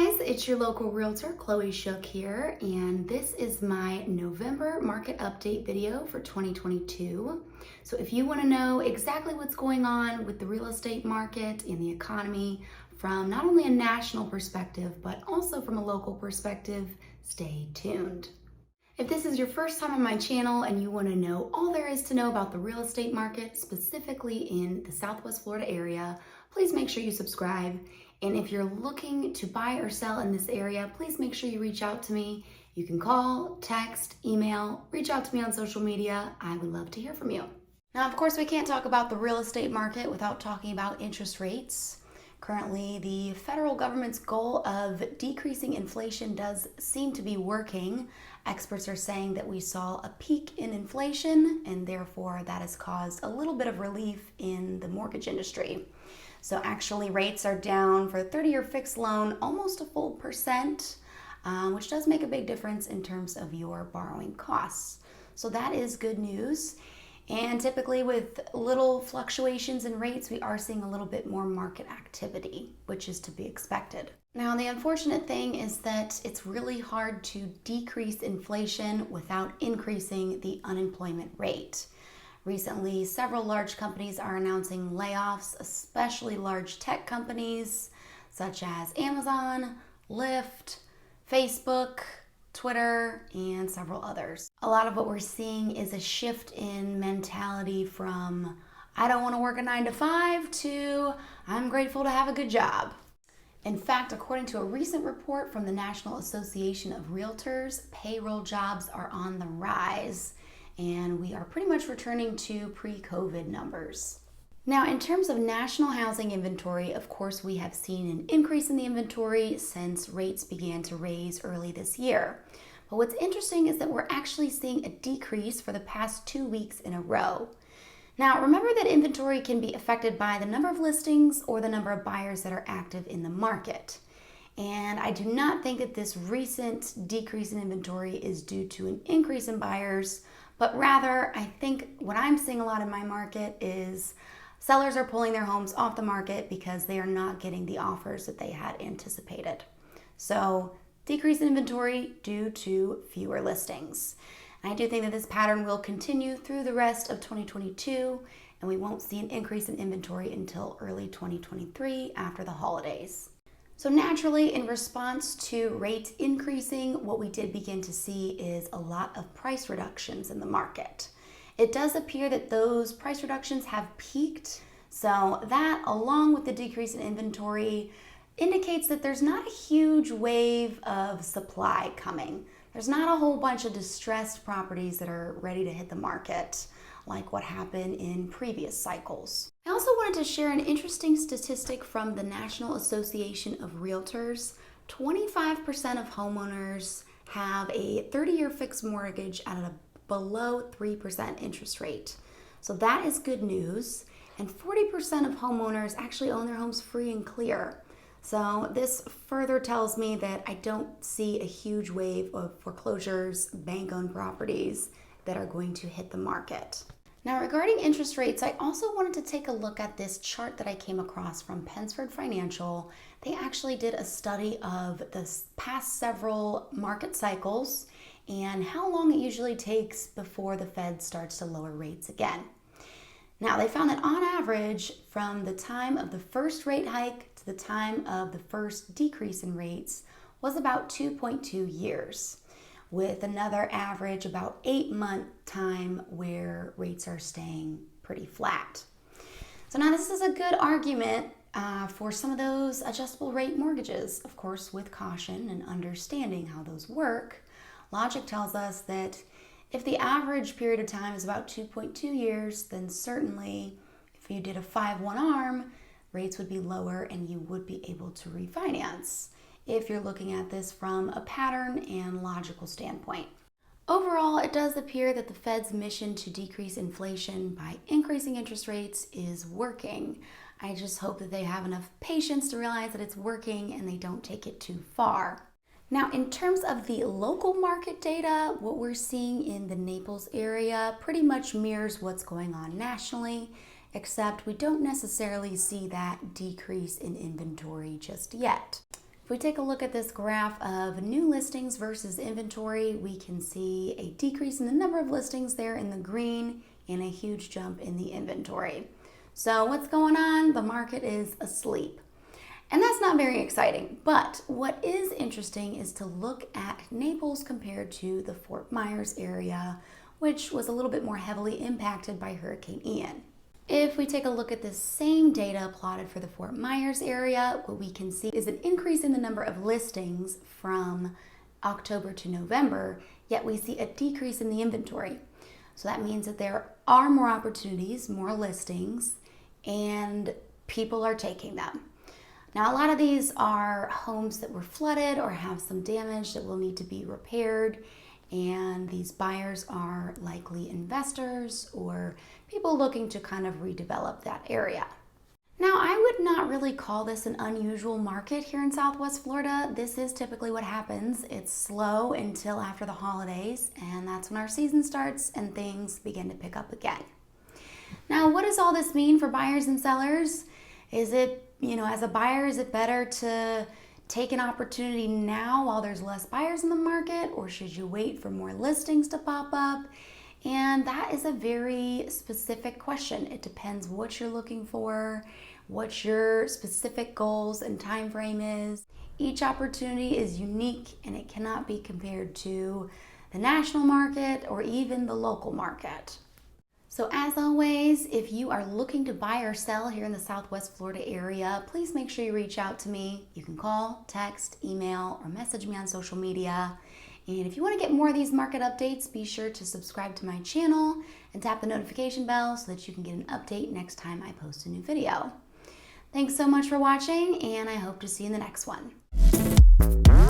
guys, it's your local realtor, Chloe Shook here, and this is my November market update video for 2022. So if you want to know exactly what's going on with the real estate market and the economy from not only a national perspective, but also from a local perspective, stay tuned. If this is your first time on my channel and you want to know all there is to know about the real estate market, specifically in the Southwest Florida area, please make sure you subscribe. And if you're looking to buy or sell in this area, please make sure you reach out to me. You can call, text, email, reach out to me on social media. I would love to hear from you. Now, of course, we can't talk about the real estate market without talking about interest rates. Currently, the federal government's goal of decreasing inflation does seem to be working. Experts are saying that we saw a peak in inflation, and therefore that has caused a little bit of relief in the mortgage industry. So actually rates are down for a 30-year fixed loan almost a full percent, which does make a big difference in terms of your borrowing costs. So that is good news. And typically with little fluctuations in rates, we are seeing a little bit more market activity, which is to be expected. Now, the unfortunate thing is that it's really hard to decrease inflation without increasing the unemployment rate. Recently, several large companies are announcing layoffs, especially large tech companies such as Amazon, Lyft, Facebook, Twitter, and several others. A lot of what we're seeing is a shift in mentality from I don't want to work a 9 to 5 to I'm grateful to have a good job. In fact, according to a recent report from the National Association of Realtors, payroll jobs are on the rise, and we are pretty much returning to pre-COVID numbers. Now, in terms of national housing inventory, of course, we have seen an increase in the inventory since rates began to raise early this year. But what's interesting is that we're actually seeing a decrease for the past 2 weeks in a row. Now, remember that inventory can be affected by the number of listings or the number of buyers that are active in the market. And I do not think that this recent decrease in inventory is due to an increase in buyers, but rather I think what I'm seeing a lot in my market is sellers are pulling their homes off the market because they are not getting the offers that they had anticipated. So decrease in inventory due to fewer listings. And I do think that this pattern will continue through the rest of 2022, and we won't see an increase in inventory until early 2023 after the holidays. So naturally, in response to rates increasing, what we did begin to see is a lot of price reductions in the market. It does appear that those price reductions have peaked. So that, along with the decrease in inventory, indicates that there's not a huge wave of supply coming. There's not a whole bunch of distressed properties that are ready to hit the market like what happened in previous cycles. I also wanted to share an interesting statistic from the National Association of Realtors. 25% of homeowners have a 30-year fixed mortgage at a below 3% interest rate. So that is good news. And 40% of homeowners actually own their homes free and clear. So this further tells me that I don't see a huge wave of foreclosures, bank-owned properties that are going to hit the market. Now, regarding interest rates, I also wanted to take a look at this chart that I came across from Pensford Financial. They actually did a study of the past several market cycles and how long it usually takes before the Fed starts to lower rates again. Now, they found that on average, from the time of the first rate hike to the time of the first decrease in rates was about 2.2 years. With another average about 8-month time where rates are staying pretty flat. So now this is a good argument for some of those adjustable rate mortgages, of course, with caution and understanding how those work. Logic tells us that if the average period of time is about 2.2 years, then certainly if you did a 5-1 ARM, rates would be lower and you would be able to refinance, if you're looking at this from a pattern and logical standpoint. Overall, it does appear that the Fed's mission to decrease inflation by increasing interest rates is working. I just hope that they have enough patience to realize that it's working and they don't take it too far. Now, in terms of the local market data, what we're seeing in the Naples area pretty much mirrors what's going on nationally, except we don't necessarily see that decrease in inventory just yet. If we take a look at this graph of new listings versus inventory, we can see a decrease in the number of listings there in the green and a huge jump in the inventory. So what's going on? The market is asleep. And that's not very exciting. But what is interesting is to look at Naples compared to the Fort Myers area, which was a little bit more heavily impacted by Hurricane Ian. If we take a look at the same data plotted for the Fort Myers area, what we can see is an increase in the number of listings from October to November, yet we see a decrease in the inventory. So that means that there are more opportunities, more listings, and people are taking them. Now, a lot of these are homes that were flooded or have some damage that will need to be repaired. And these buyers are likely investors or people looking to kind of redevelop that area. Now, I would not really call this an unusual market here in Southwest Florida. This is typically what happens. It's slow until after the holidays, and that's when our season starts and things begin to pick up again. Now, what does all this mean for buyers and sellers? Is it, as a buyer, is it better to take an opportunity now while there's less buyers in the market, or should you wait for more listings to pop up? And that is a very specific question. It depends what you're looking for, what your specific goals and time frame is. Each opportunity is unique and it cannot be compared to the national market or even the local market. So as always, if you are looking to buy or sell here in the Southwest Florida area, please make sure you reach out to me. You can call, text, email, or message me on social media. And if you want to get more of these market updates, be sure to subscribe to my channel and tap the notification bell so that you can get an update next time I post a new video. Thanks so much for watching, and I hope to see you in the next one.